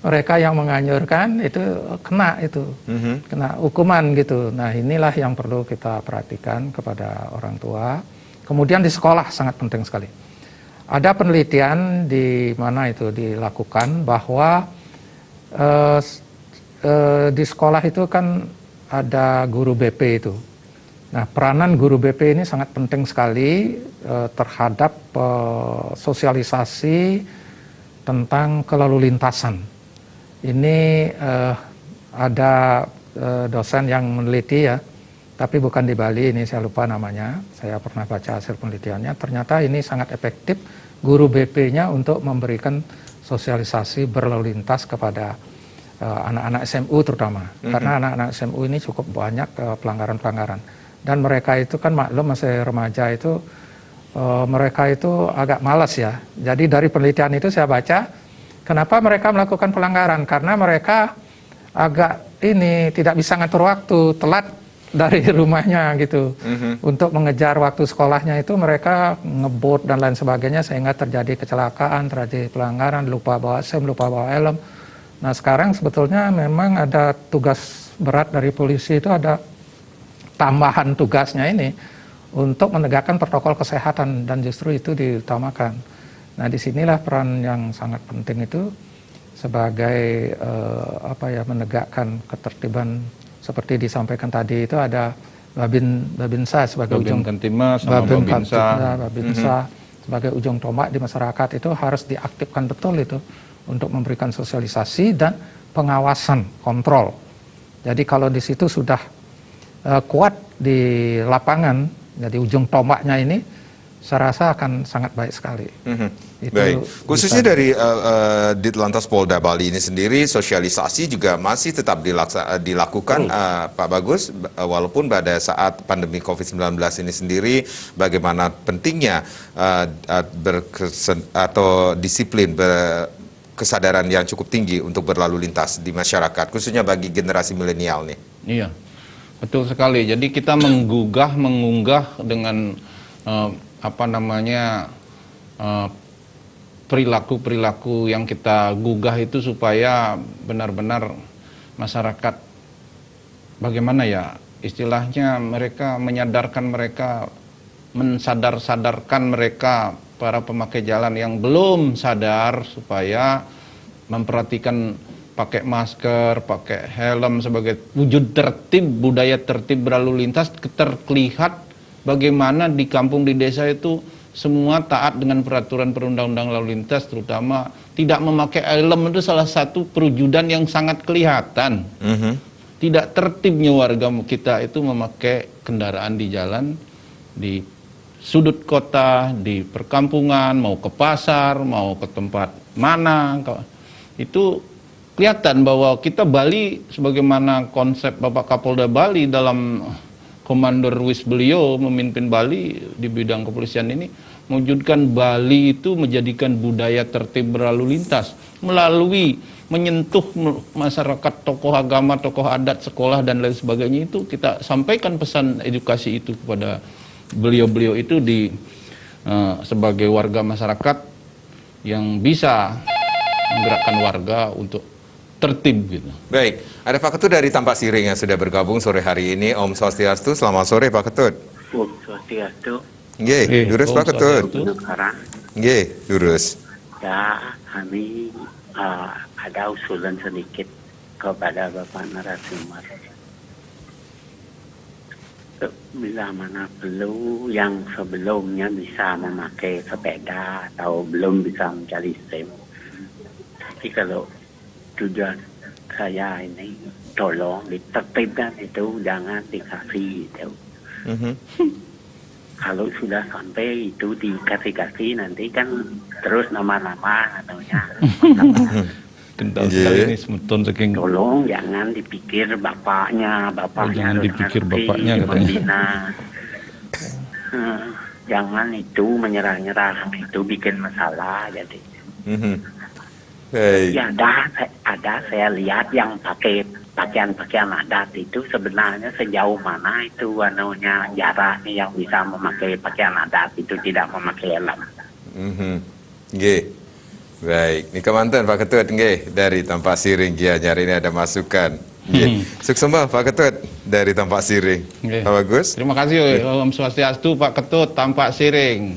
Mereka yang menganjurkan itu kena kena hukuman gitu. Nah, inilah yang perlu kita perhatikan kepada orang tua. Kemudian di sekolah sangat penting sekali. Ada penelitian di mana itu dilakukan bahwa di sekolah itu kan ada guru BP itu. Nah, peranan guru BP ini sangat penting sekali terhadap sosialisasi tentang kelalu lintasan. Ini ada dosen yang meneliti ya, tapi bukan di Bali, ini saya lupa namanya. Saya pernah baca hasil penelitiannya. Ternyata ini sangat efektif guru BP-nya untuk memberikan sosialisasi berlalu lintas kepada anak-anak SMU terutama. Karena anak-anak SMU ini cukup banyak pelanggaran-pelanggaran. Dan mereka itu kan maklum masih remaja itu, mereka itu agak malas ya. Jadi dari penelitian itu saya baca, kenapa mereka melakukan pelanggaran? Karena mereka agak tidak bisa ngatur waktu, telat dari rumahnya gitu. Untuk mengejar waktu sekolahnya itu mereka ngebut dan lain sebagainya, sehingga terjadi kecelakaan, terjadi pelanggaran, lupa bawa SIM, lupa bawa helm. Nah, sekarang sebetulnya memang ada tugas berat dari polisi, itu ada tambahan tugasnya ini untuk menegakkan protokol kesehatan, dan justru itu diutamakan. Nah, disinilah peran yang sangat penting itu sebagai menegakkan ketertiban. Seperti disampaikan tadi itu ada Babinsa sebagai Babinsa sebagai ujung tombak di masyarakat, itu harus diaktifkan betul itu untuk memberikan sosialisasi dan pengawasan, kontrol. Jadi kalau di situ sudah kuat di lapangan, jadi ujung tombaknya ini, saya rasa akan sangat baik sekali. Baik, khususnya dari Ditlantas Polda Bali ini sendiri, sosialisasi juga masih tetap dilakukan, Pak Bagus, walaupun pada saat pandemi COVID-19 ini sendiri, bagaimana pentingnya disiplin, kesadaran yang cukup tinggi untuk berlalu lintas di masyarakat, khususnya bagi generasi milenial nih. Iya, betul sekali. Jadi kita mengunggah dengan perilaku-perilaku yang kita gugah itu supaya benar-benar masyarakat, bagaimana ya istilahnya, mereka menyadarkan mereka, mensadar-sadarkan mereka, para pemakai jalan yang belum sadar, supaya memperhatikan pakai masker, pakai helm sebagai wujud tertib, budaya tertib berlalu lintas. Terlihat bagaimana di kampung, di desa itu semua taat dengan peraturan perundang-undang lalu lintas, terutama tidak memakai helm itu salah satu perwujudan yang sangat kelihatan. Tidak tertibnya warga kita itu memakai kendaraan di jalan, di sudut kota, di perkampungan, mau ke pasar, mau ke tempat mana, itu kelihatan bahwa kita Bali, sebagaimana konsep Bapak Kapolda Bali dalam Komander Ruiz beliau memimpin Bali di bidang kepolisian ini, mewujudkan Bali itu menjadikan budaya tertib berlalu lintas melalui menyentuh masyarakat, tokoh agama, tokoh adat, sekolah dan lain sebagainya. Itu kita sampaikan pesan edukasi itu kepada beliau-beliau itu sebagai warga masyarakat yang bisa menggerakkan warga untuk tertib gitu. Baik, ada Pak Ketut dari Tampak Siring yang sudah bergabung sore hari ini. Om Swastiastu, selamat sore Pak Ketut. Om Swastiastu. Nggih, lurus Pak Ketut. Sekarang Nggih, lurus. ya kami ada usulan sedikit kepada Bapak narasumber. Bila mana perlu yang sebelumnya bisa memakai sepeda atau belum bisa mencari SIM. Tapi kalau tujuan saya ini tolong ditertibkan itu, jangan dikasih itu. Kalau sudah sampai itu dikasih nanti kan terus nama-nama ataunya. Kental sekali ini semeton saking. Tolong jangan dipikir bapaknya jangan dipikir bapaknya katanya. membina. Jangan itu menyerah-nyerah, itu bikin masalah jadi. Baik. Ya ada saya lihat yang pakai pakaian adat itu sebenarnya sejauh mana itu anunya jaraknya yang bisa memakai pakaian adat itu tidak memakai helm. Nggih. Baik, ini kemanten Pak Ketut nggih dari Tampak Siring Gianyar ini ada masukan. Nggih. Suksema Pak Ketut dari Tampak Siring. Nggih. Pak Bagus. Terima kasih Om Swastiastu Pak Ketut Tampak Siring.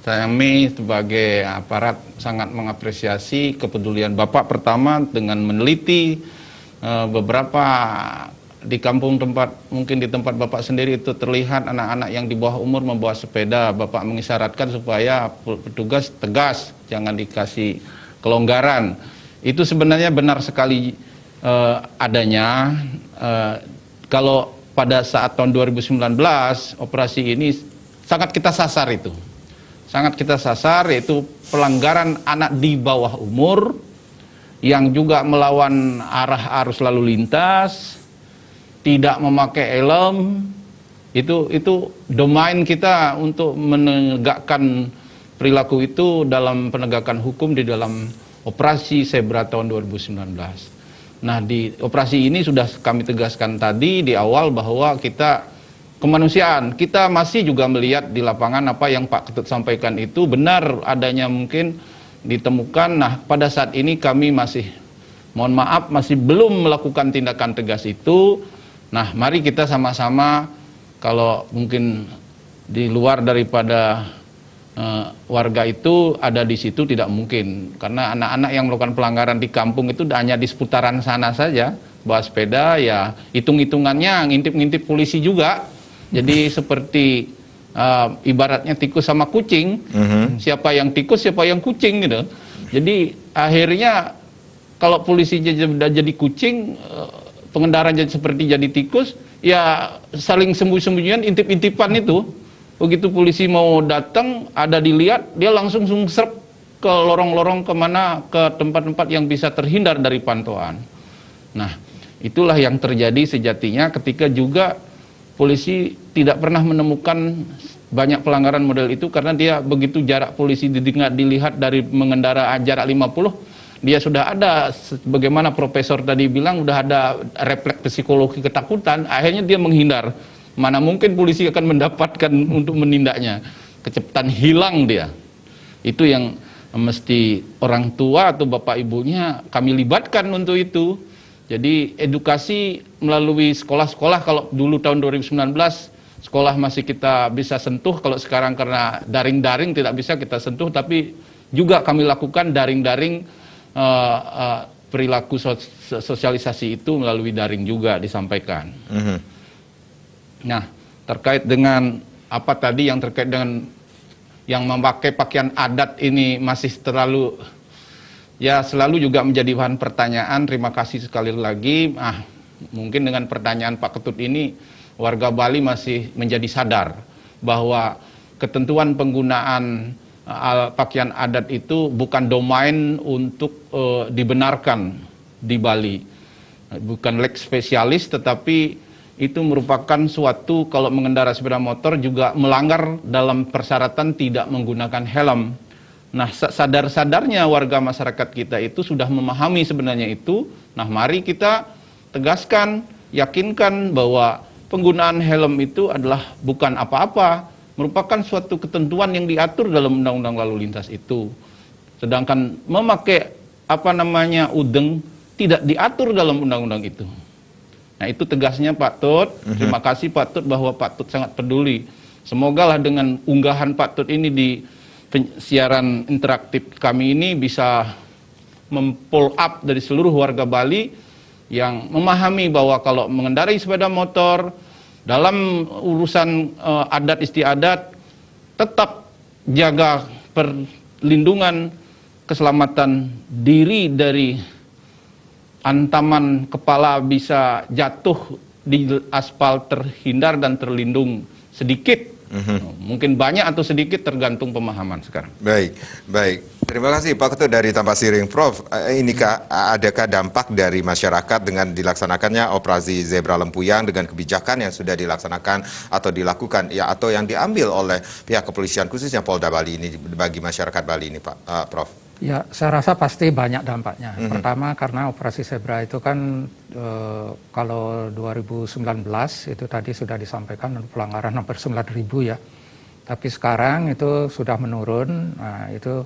Kami sebagai aparat sangat mengapresiasi kepedulian Bapak pertama dengan meneliti beberapa di kampung mungkin di tempat Bapak sendiri itu terlihat anak-anak yang di bawah umur membawa sepeda. Bapak mengisyaratkan supaya petugas tegas, jangan dikasih kelonggaran. Itu sebenarnya benar sekali adanya. Kalau pada saat tahun 2019 operasi ini sangat kita sasar itu. Sangat kita sasar, yaitu pelanggaran anak di bawah umur yang juga melawan arah arus lalu lintas, tidak memakai helm. Itu domain kita untuk menegakkan perilaku itu dalam penegakan hukum di dalam operasi Zebra tahun 2019. Nah, di operasi ini sudah kami tegaskan tadi di awal bahwa kita kemanusiaan, kita masih juga melihat di lapangan apa yang Pak Ketut sampaikan itu benar adanya mungkin ditemukan. Nah, pada saat ini kami masih, mohon maaf, masih belum melakukan tindakan tegas itu. Nah, mari kita sama-sama, kalau mungkin di luar daripada warga itu ada di situ tidak mungkin. Karena anak-anak yang melakukan pelanggaran di kampung itu hanya di seputaran sana saja, bawa sepeda, ya hitung-hitungannya ngintip-ngintip polisi juga. Jadi seperti ibaratnya tikus sama kucing, siapa yang tikus, siapa yang kucing gitu. Jadi akhirnya kalau polisi sudah jadi kucing, pengendara jadi seperti jadi tikus, ya saling sembunyi-sembunyian, intip-intipan itu. Begitu polisi mau datang, ada dilihat, dia langsung serp ke lorong-lorong kemana, ke tempat-tempat yang bisa terhindar dari pantauan. Nah, itulah yang terjadi sejatinya ketika juga polisi tidak pernah menemukan banyak pelanggaran model itu karena dia begitu jarak polisi dilihat dari mengendara jarak 50, dia sudah ada, bagaimana Profesor tadi bilang, udah ada refleks psikologi ketakutan, akhirnya dia menghindar. Mana mungkin polisi akan mendapatkan untuk menindaknya, kecepatan hilang dia. Itu yang mesti orang tua atau bapak ibunya kami libatkan untuk itu. Jadi edukasi melalui sekolah-sekolah, kalau dulu tahun 2019 sekolah masih kita bisa sentuh, kalau sekarang karena daring-daring tidak bisa kita sentuh, tapi juga kami lakukan daring-daring perilaku sosialisasi itu melalui daring juga disampaikan. Nah, terkait dengan apa tadi yang terkait dengan yang memakai pakaian adat ini masih terlalu, ya selalu juga menjadi bahan pertanyaan. Terima kasih sekali lagi. Mungkin dengan pertanyaan Pak Ketut ini, warga Bali masih menjadi sadar bahwa ketentuan penggunaan pakaian adat itu bukan domain untuk dibenarkan di Bali. Bukan leg spesialis, tetapi itu merupakan suatu, kalau mengendarai sepeda motor juga melanggar dalam persyaratan tidak menggunakan helm. Nah, sadar-sadarnya warga masyarakat kita itu sudah memahami sebenarnya itu. Nah, mari kita tegaskan, yakinkan bahwa penggunaan helm itu adalah bukan apa-apa, merupakan suatu ketentuan yang diatur dalam Undang-Undang Lalu Lintas itu. Sedangkan memakai udeng tidak diatur dalam undang-undang itu. Nah, itu tegasnya Pak Tut. Terima kasih Pak Tut bahwa Pak Tut sangat peduli. Semoga lah dengan unggahan Pak Tut ini di siaran interaktif kami ini bisa mempull up dari seluruh warga Bali yang memahami bahwa kalau mengendarai sepeda motor dalam urusan adat istiadat tetap jaga perlindungan keselamatan diri dari ancaman kepala bisa jatuh di aspal, terhindar dan terlindung sedikit. Mungkin banyak atau sedikit tergantung pemahaman sekarang. Baik, baik. Terima kasih Pak Ketut dari Tampak Siring. Prof, adakah dampak dari masyarakat dengan dilaksanakannya operasi Zebra Lempuyang dengan kebijakan yang sudah dilaksanakan atau dilakukan ya atau yang diambil oleh pihak kepolisian khususnya Polda Bali ini bagi masyarakat Bali ini, Pak Prof? Ya, saya rasa pasti banyak dampaknya. Pertama karena operasi Zebra itu kan kalau 2019 itu tadi sudah disampaikan pelanggaran hampir 9.000 ya. Tapi sekarang itu sudah menurun. Nah, itu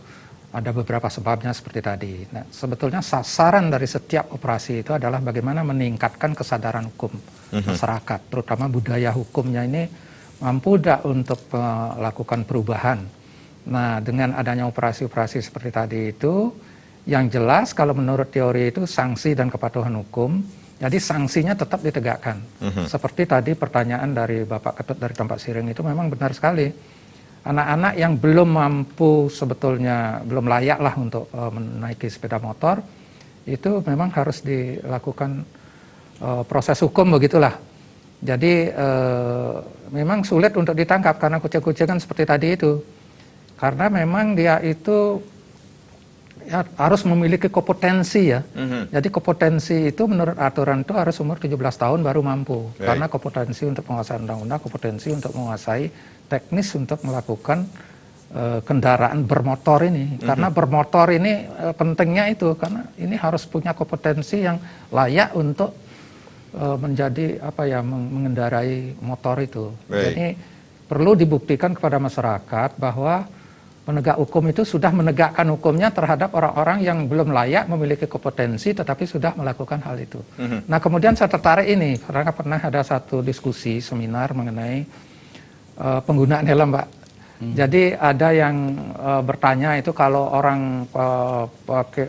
ada beberapa sebabnya seperti tadi. Nah, sebetulnya sasaran dari setiap operasi itu adalah bagaimana meningkatkan kesadaran hukum masyarakat, terutama budaya hukumnya ini mampu tidak untuk melakukan perubahan. Nah, dengan adanya operasi-operasi seperti tadi itu, yang jelas kalau menurut teori itu sanksi dan kepatuhan hukum, jadi sanksinya tetap ditegakkan. Seperti tadi pertanyaan dari Bapak Ketut dari Tampak Siring itu memang benar sekali. Anak-anak yang belum mampu sebetulnya, belum layak lah untuk menaiki sepeda motor, itu memang harus dilakukan proses hukum begitulah. Jadi memang sulit untuk ditangkap karena kucing-kucingan seperti tadi itu. Karena memang dia itu ya, harus memiliki kompetensi ya. Jadi kompetensi itu menurut aturan itu harus umur 17 tahun baru mampu. Karena kompetensi untuk menguasai undang-undang, kompetensi untuk menguasai teknis untuk melakukan kendaraan bermotor ini. Karena bermotor ini pentingnya itu karena ini harus punya kompetensi yang layak untuk menjadi mengendarai motor itu. Jadi perlu dibuktikan kepada masyarakat bahwa penegak hukum itu sudah menegakkan hukumnya terhadap orang-orang yang belum layak memiliki kompetensi tetapi sudah melakukan hal itu. Nah, kemudian saya tertarik ini karena pernah ada satu diskusi seminar mengenai penggunaan helm, Pak. Jadi ada yang bertanya itu kalau orang pakai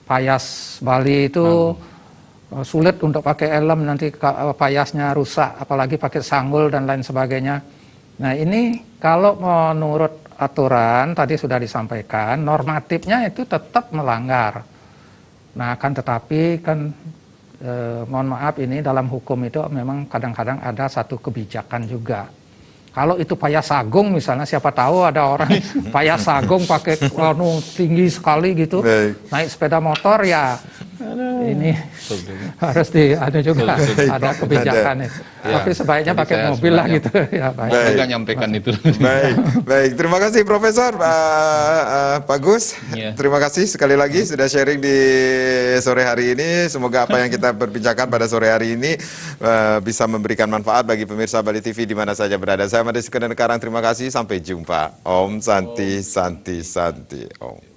payas Bali itu sulit untuk pakai helm, nanti payasnya rusak, apalagi pakai sanggul dan lain sebagainya. Nah, ini kalau menurut aturan tadi sudah disampaikan, normatifnya itu tetap melanggar. Nah, kan tetapi kan mohon maaf ini dalam hukum itu memang kadang-kadang ada satu kebijakan juga. Kalau itu payas agung misalnya, siapa tahu ada orang payas agung pakai tinggi sekali gitu, naik sepeda motor ya. Ini harus ada juga ada kebijakan itu. Ya, tapi sebaiknya pakai mobil lah gitu ya. Baik. Nyampaikan itu. Baik. Terima kasih Profesor Pak Gus. Terima kasih sekali lagi sudah sharing di sore hari ini. Semoga apa yang kita berbincangkan pada sore hari ini bisa memberikan manfaat bagi pemirsa Bali TV di mana saja berada. Saya Made Sekedar Karang, terima kasih. Sampai jumpa. Om Santi Santi Santi Om.